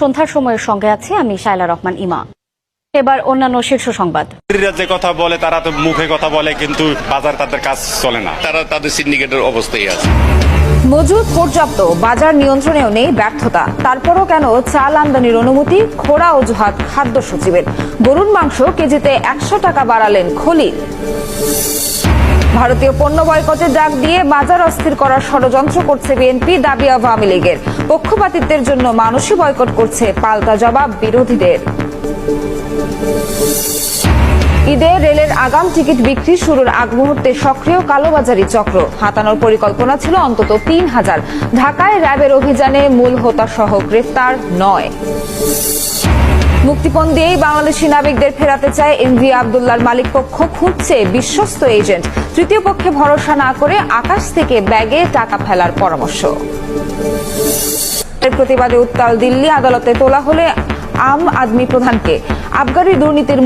সন্ধ্যার সময়ের সঙ্গে আছে আমি শায়লা রহমান ইমা। এবার অন্যান্য শীর্ষ সংবাদ। যে কথা বলে তারা তো মুখে কথা বলে, কিন্তু বাজার তাদের কাজ চলে না। তারা তাদের সিন্ডিকেটের অবস্থায় আছে। মজুদ পর্যাপ্ত, বাজার নিয়ন্ত্রণেও নেই ব্যর্থতা। তারপরও কেন চাল আমদানির অনুমতি? খোড়া অজুহাত খাদ্য সচিবের। গরুর মাংস কেজিতে 100 টাকা বাড়ালেন খলিল। ভারতীয় পণ্য বয়কটের ডাক দিয়ে বাজার অস্থির করার ষড়যন্ত্র করছে বিএনপি, দাবি আওয়ামী লীগের। পক্ষপাতিত্বের জন্য মানুষই বয়কট করছে, পাল্টা জবাব বিরোধীদের। ঈদে রেলের আগাম টিকিট বিক্রি শুরুর আগ মুহূর্তে সক্রিয় কালোবাজারি চক্র। হাতানোর পরিকল্পনা ছিল অন্তত 3000। ঢাকায় র্যাবের অভিযানে মূল হোতা সহ গ্রেফতার 9। মুক্তিপণ দিয়েই বাংলাদেশি নাবিকদের ফেরাতে চায় এমভি আবদুল্লাহর মালিক পক্ষ, খুঁজছে বিশ্বস্ত এজেন্ট। তৃতীয় পক্ষে ভরসা না করে আকাশ থেকে ব্যাগে টাকা ফেলার পরামর্শ। এর প্রতিবাদে উত্তাল দিল্লি, আদালতে তোলা হলে আম আদমি প্রধানকে। আবগারি দুর্নীতির